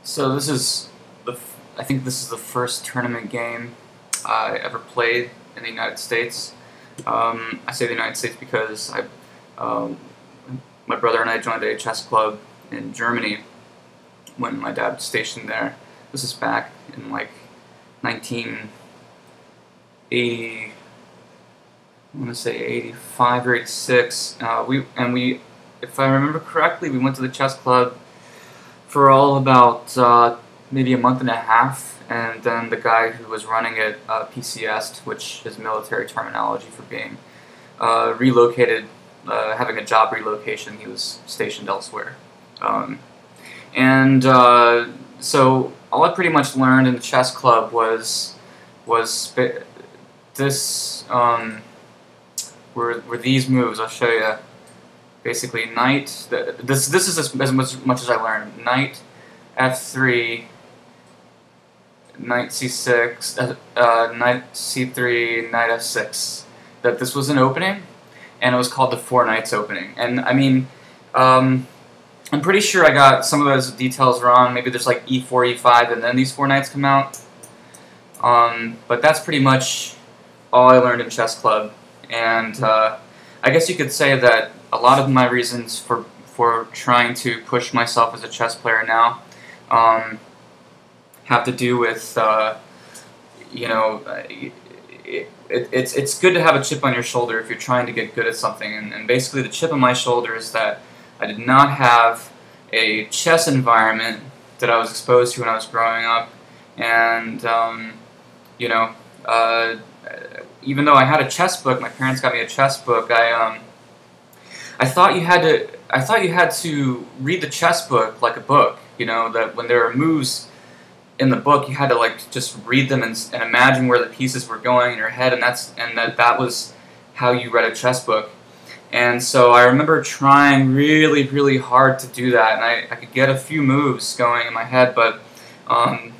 So this is I think this is the first tournament game I ever played in the United States. I say the United States because um, my brother and I joined a chess club in Germany when my dad was stationed there. This is back in like 1980, I want to say 85 or 86. If I remember correctly, we went to the chess club for all about maybe a month and a half, and then the guy who was running it PCS'd, which is military terminology for being relocated, having a job relocation. He was stationed elsewhere. So all I pretty much learned in the chess club was this were these moves. I'll show you. Basically, knight. This is as much as I learned. Knight f3, knight c6, knight c3, knight f6. That this was an opening, and it was called the Four Knights opening. And I mean, I'm pretty sure I got some of those details wrong. Maybe there's like e4, e5, and then these four knights come out. But that's pretty much all I learned in chess club, and I guess you could say that a lot of my reasons for trying to push myself as a chess player now have to do with you know, it's good to have a chip on your shoulder if you're trying to get good at something, and basically the chip on my shoulder is that I did not have a chess environment that I was exposed to when I was growing up, and you know, even though I had a chess book, my parents got me a chess book. I thought you had to read the chess book like a book. You know, that when there were moves in the book, you had to like just read them and imagine where the pieces were going in your head, and that was how you read a chess book. And so I remember trying really, really hard to do that, and I could get a few moves going in my head, but I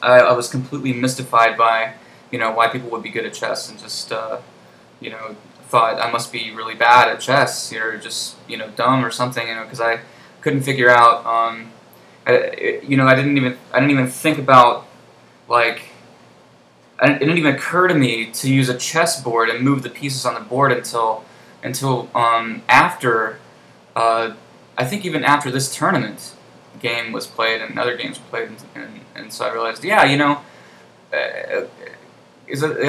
was completely mystified by, you know, why people would be good at chess, and just you know, thought I must be really bad at chess, or just, you know, dumb or something, you know, because I couldn't figure out. You know, I didn't even think about, like, it didn't even occur to me to use a chessboard and move the pieces on the board until after I think even after this tournament game was played and other games were played, and so I realized, yeah, you know, at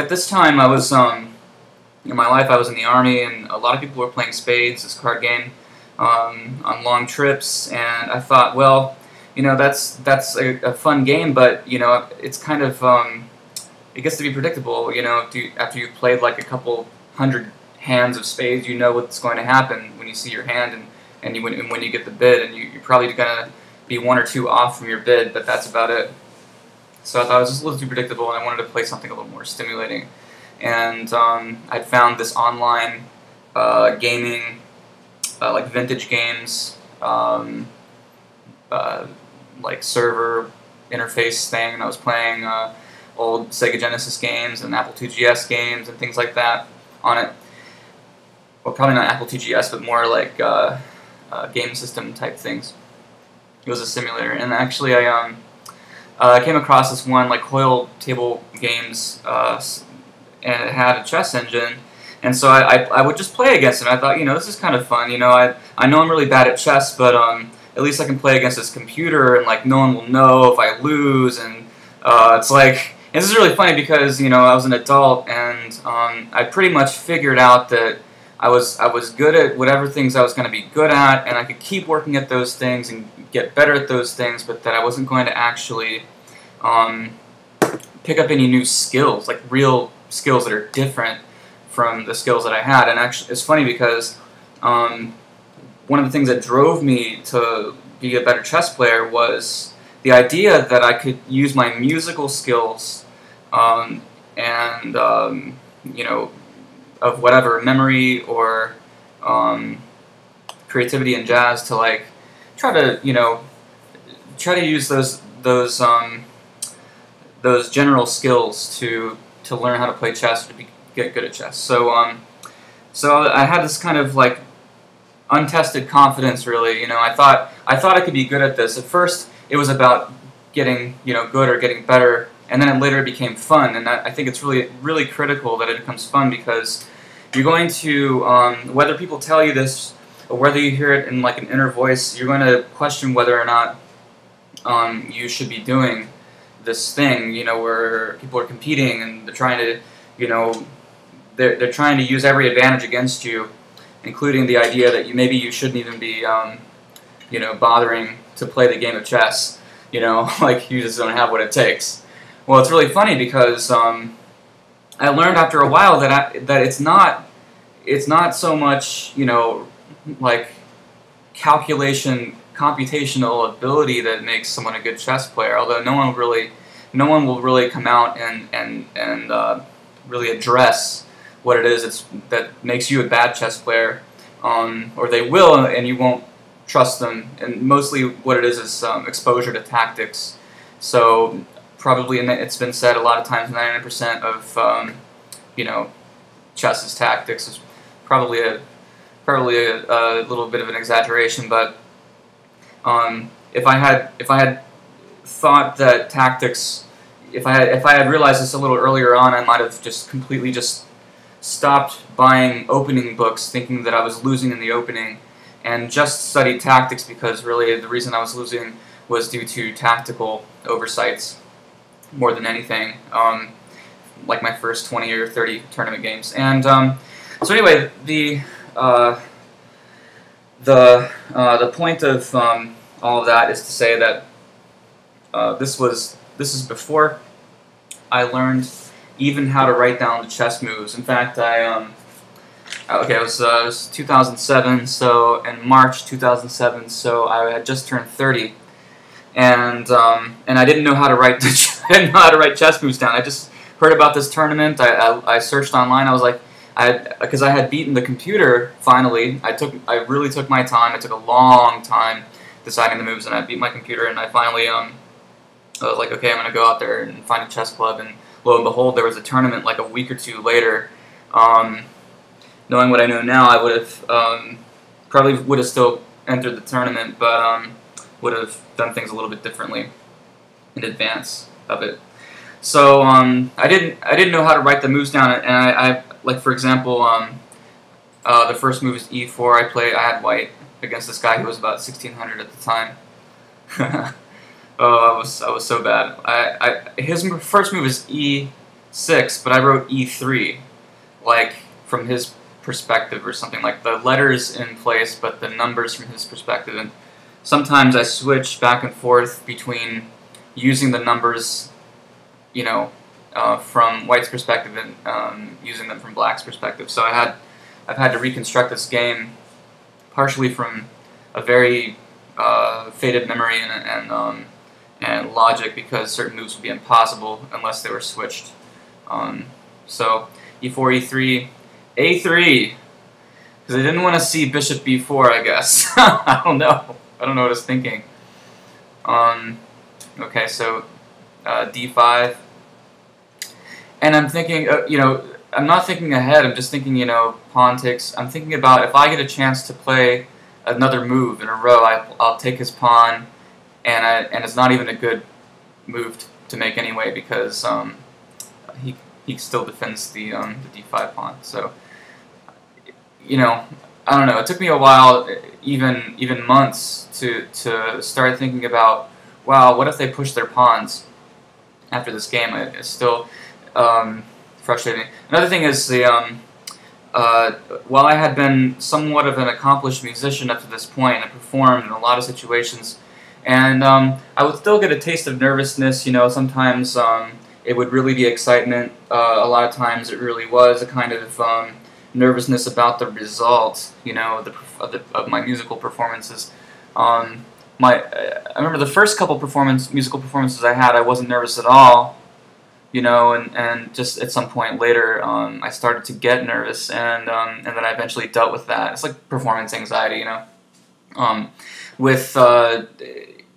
this time I was in my life I was in the Army, and a lot of people were playing Spades, this card game, on long trips, and I thought, well, you know, that's a fun game, but, you know, it's kind of it gets to be predictable. You know, after you've played like a couple hundred hands of Spades, you know what's going to happen when you see your hand, and when you get the bid, and you're probably going to be one or two off from your bid, but that's about it. So I thought it was just a little too predictable, and I wanted to play something a little more stimulating. And I'd found this online gaming, like vintage games, like server interface thing, and I was playing old Sega Genesis games and Apple IIgs games and things like that on it. Well, probably not Apple IIgs, but more like game system type things. It was a simulator, and actually I came across this one, like Hoyle Table Games, and it had a chess engine, and so I would just play against it. I thought, you know, this is kind of fun. You know, I know I'm really bad at chess, but at least I can play against this computer, and like no one will know if I lose, and it's like, and this is really funny because, you know, I was an adult, and I pretty much figured out that I was good at whatever things I was going to be good at, and I could keep working at those things and get better at those things, but that I wasn't going to actually pick up any new skills, like real skills that are different from the skills that I had. And actually, it's funny because one of the things that drove me to be a better chess player was the idea that I could use my musical skills and you know, of whatever, memory or creativity in jazz, to like try to, you know, use those general skills to learn how to play chess, or to get good at chess. So so I had this kind of like untested confidence, really. You know, I thought I could be good at this. At first, it was about getting good or getting better, and then it later became fun. And I think it's really critical that it becomes fun, because you're going to whether people tell you this or whether you hear it in like an inner voice, you're going to question whether or not you should be doing this thing, where people are competing and they're trying to, they're trying to use every advantage against you, including the idea that maybe you shouldn't even be, bothering to play the game of chess, like you just don't have what it takes. Well, it's really funny because I learned after a while that it's not so much, like computational ability that makes someone a good chess player. Although no one will really come out and really address what it is that makes you a bad chess player, or they will, and you won't trust them. And mostly what it is exposure to tactics. So probably, and it's been said a lot of times, 99% of chess is tactics. Is probably a little bit of an exaggeration, but if I had thought that tactics, if I had realized this a little earlier on, I might have just completely stopped buying opening books, thinking that I was losing in the opening, and just studied tactics, because really the reason I was losing was due to tactical oversights more than anything, like my first 20 or 30 tournament games. And so anyway, the point of all of that is to say that this is before I learned even how to write down the chess moves. In fact, it was 2007. So in March 2007, so I had just turned 30, and I didn't know how to write chess moves down. I just heard about this tournament. I searched online. I was like, because I had beaten the computer finally. I really took my time. It took a long time deciding the moves, and I beat my computer, and I finally I was like, okay, I'm gonna go out there and find a chess club, and lo and behold, there was a tournament like a week or two later. Knowing what I know now, I would have probably would have still entered the tournament, but would have done things a little bit differently in advance of it. So I didn't know how to write the moves down, and I like, for example, the first move is e4. I had white against this guy who was about 1600 at the time. Oh, I was so bad. His first move is e6, but I wrote e3, like from his perspective or something, like the letters in place, but the numbers from his perspective. And sometimes I switch back and forth between using the numbers, from white's perspective and using them from black's perspective. So I've had to reconstruct this game partially from a very faded memory and logic, because certain moves would be impossible unless they were switched. So e4, e3, a3, because I didn't want to see bishop b4, I guess. I don't know what I was thinking. Okay, so d5, and I'm thinking, I'm not thinking ahead. I'm just thinking, pawn takes. I'm thinking about, if I get a chance to play another move in a row, I'll take his pawn, and it's not even a good move to make anyway, because he still defends the d5 pawn. So I don't know. It took me a while, even months, to start thinking about, wow, what if they push their pawns after this game? It's still frustrating. Another thing is while I had been somewhat of an accomplished musician up to this point, I performed in a lot of situations, and I would still get a taste of nervousness. Sometimes it would really be excitement. A lot of times it really was a kind of nervousness about the result, of my musical performances. I remember the first couple musical performances I had, I wasn't nervous at all, and just at some point later, I started to get nervous, and then I eventually dealt with that. It's like performance anxiety,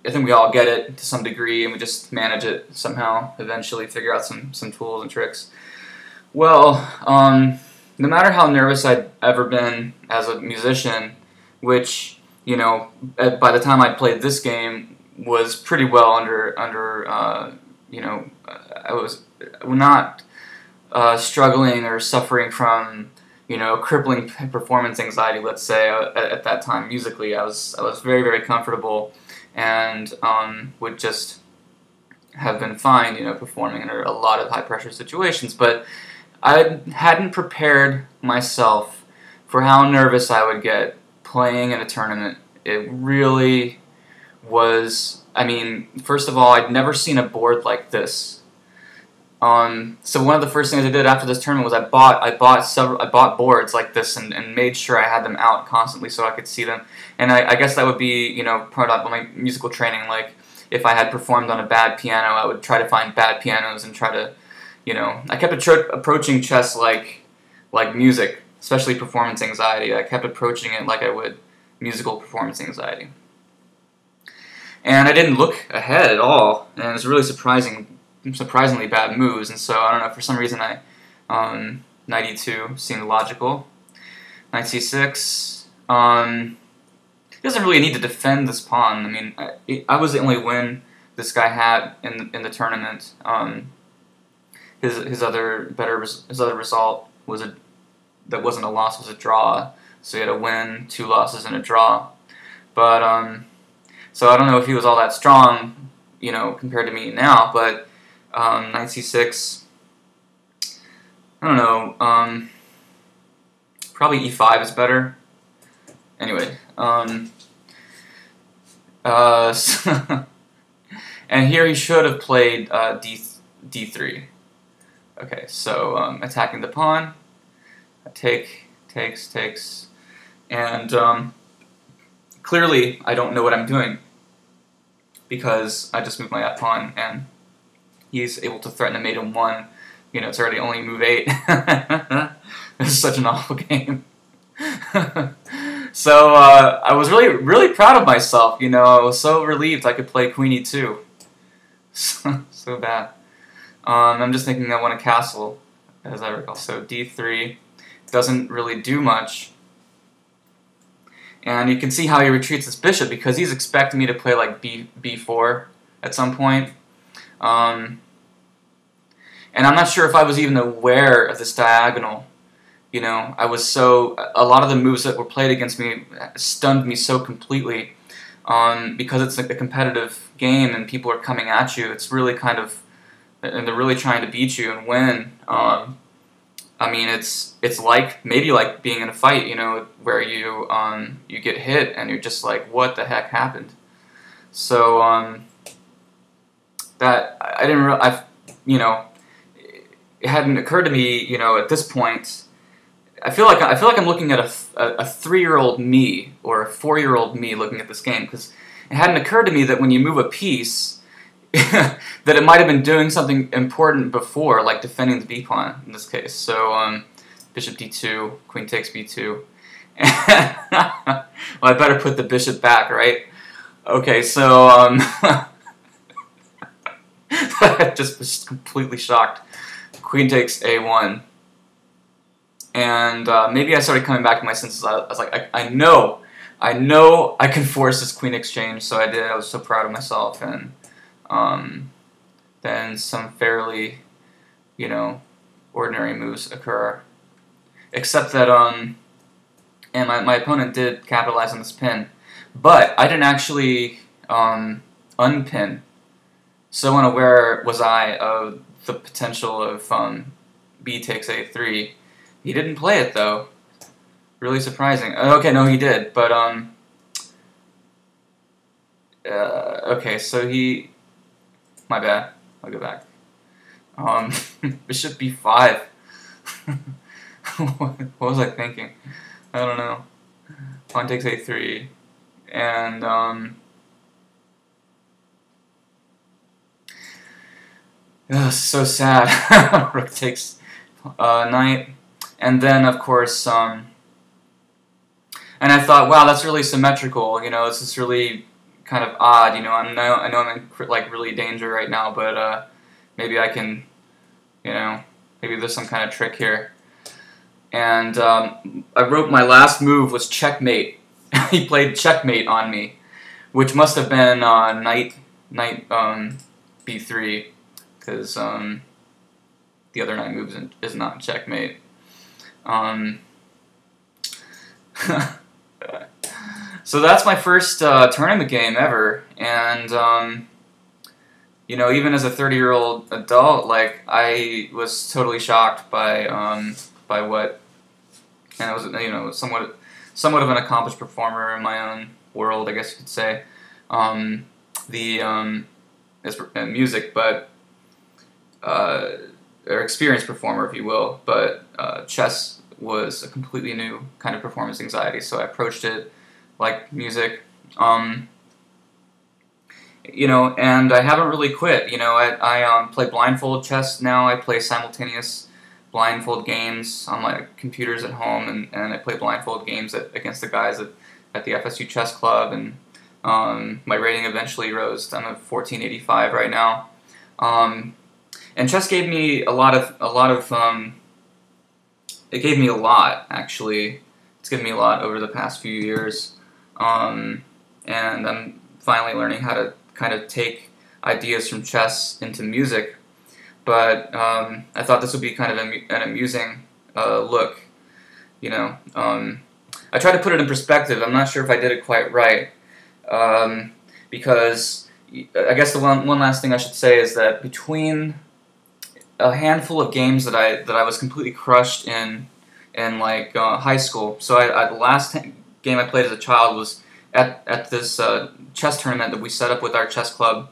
I think we all get it to some degree, and we just manage it somehow, eventually figure out some tools and tricks. Well, no matter how nervous I'd ever been as a musician, which, by the time I played this game was pretty well under you know, I was not struggling or suffering from, you know, crippling performance anxiety, let's say, at that time musically. I was very, very comfortable, and would just have been fine, you know, performing under a lot of high pressure situations. But I hadn't prepared myself for how nervous I would get playing in a tournament. It really was, I mean, first of all, I'd never seen a board like this. So one of the first things I did after this tournament was I bought boards like this, and made sure I had them out constantly so I could see them. And I guess that would be, you know, part of my musical training. Like, if I had performed on a bad piano, I would try to find bad pianos and try to, you know, I kept approaching chess like music, especially performance anxiety. I kept approaching it like I would musical performance anxiety. And I didn't look ahead at all, and it was really surprisingly bad moves, and so I don't know, for some reason knight e2 seemed logical. Knight c6. He doesn't really need to defend this pawn. I mean, I was the only win this guy had in the tournament. His other result was that wasn't a loss, was a draw. So he had a win, 2 losses, and a draw. But so I don't know if he was all that strong, you know, compared to me now. But knight c6. I don't know. Probably e5 is better. Anyway. And here he should have played d3. Okay, so attacking the pawn. Takes, and clearly I don't know what I'm doing, because I just moved my f-pawn and he's able to threaten a mate in 1. You know, it's already only move 8. This is such an awful game. So I was really proud of myself. You know, I was so relieved I could play queen e2. So bad. I'm just thinking I want a castle, as I recall. So d3 doesn't really do much. And you can see how he retreats his bishop, because he's expecting me to play like b4 at some point. And I'm not sure if I was even aware of this diagonal. You know, a lot of the moves that were played against me stunned me so completely. Because it's like a competitive game and people are coming at you. It's really kind of, and they're really trying to beat you and win. I mean, it's maybe like being in a fight, you know, where you get hit and you're just like, what the heck happened? So that I didn't you know, it hadn't occurred to me, you know, at this point. I feel like I'm looking at a 3-year-old me or a 4-year-old me looking at this game, because it hadn't occurred to me that when you move a piece, that it might have been doing something important before, like defending the b-pawn in this case. So bishop d2, queen takes b2. Well, I better put the bishop back, right? Okay, so I just was completely shocked. Queen takes a1. And maybe I started coming back to my senses. I was like, I know I can force this queen exchange, so I did. I was so proud of myself. And then some fairly, you know, ordinary moves occur. Except that, and my opponent did capitalize on this pin. But I didn't actually unpin. So unaware was I of the potential of b takes a3. He didn't play it, though. Really surprising. Okay, no, he did, but, okay, so he... My bad. I'll go back. Bishop b5. What was I thinking? I don't know. Pawn takes a3. And, so sad. Rook takes knight. And then, of course, and I thought, wow, that's really symmetrical. You know, this is really kind of odd. You know, I know I'm in like really danger right now, but maybe I can, you know, maybe there's some kind of trick here. And I wrote my last move was checkmate. He played checkmate on me, which must have been knight b3, because the other knight move is not checkmate. So that's my first tournament game ever, and you know, even as a 30-year-old adult, like, I was totally shocked by what, and I was, you know, somewhat of an accomplished performer in my own world, I guess you could say. Music, but or experienced performer, if you will, but chess was a completely new kind of performance anxiety, so I approached it like music. You know, and I haven't really quit. You know, I play blindfold chess now. I play simultaneous blindfold games on my computers at home, and I play blindfold games against the guys at the FSU Chess Club, and my rating eventually rose. I'm at 1485 right now. And chess gave me a lot of it gave me a lot, actually. It's given me a lot over the past few years, and I'm finally learning how to kind of take ideas from chess into music. But I thought this would be kind of an amusing look, you know. I tried to put it in perspective. I'm not sure if I did it quite right, because I guess the one last thing I should say is that between a handful of games that I was completely crushed in like high school. So the last game I played as a child was at this chess tournament that we set up with our chess club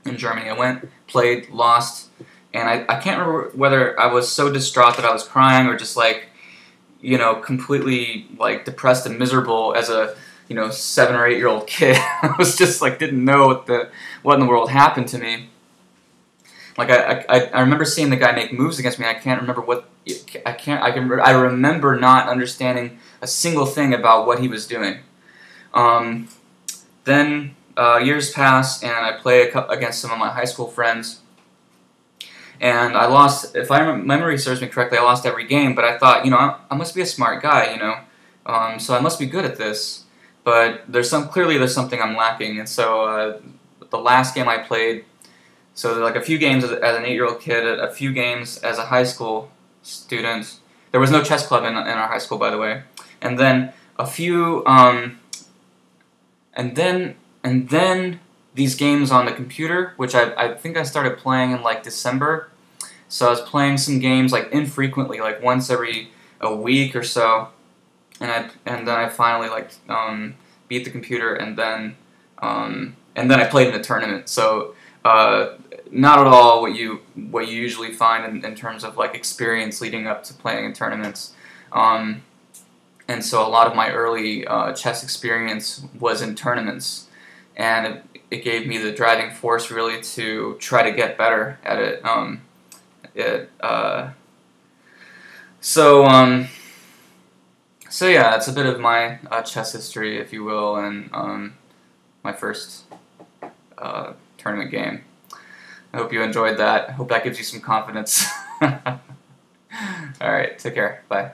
in Germany. I went, played, lost, and I can't remember whether I was so distraught that I was crying or just, like, you know, completely, like, depressed and miserable as a, you know, 7 or 8-year-old kid. I was just, like, didn't know what in the world happened to me. Like, I remember seeing the guy make moves against me. I can't remember what I remember not understanding a single thing about what he was doing. Then years pass, and I play against some of my high school friends, and I lost. If my memory serves me correctly, I lost every game. But I thought, you know, I must be a smart guy, you know, so I must be good at this. But clearly there's something I'm lacking, and so the last game I played. So like a few games as an 8-year-old kid, a few games as a high school student. There was no chess club in our high school, by the way. And then a few, and then these games on the computer, which I think I started playing in like December. So I was playing some games like infrequently, like once every a week or so. And then I finally like beat the computer, and then I played in a tournament. So. Not at all what you usually find in terms of like experience leading up to playing in tournaments, and so a lot of my early chess experience was in tournaments, and it gave me the driving force really to try to get better at it. So yeah, it's a bit of my chess history, if you will, and my first tournament game. I hope you enjoyed that. I hope that gives you some confidence. Alright, take care. Bye.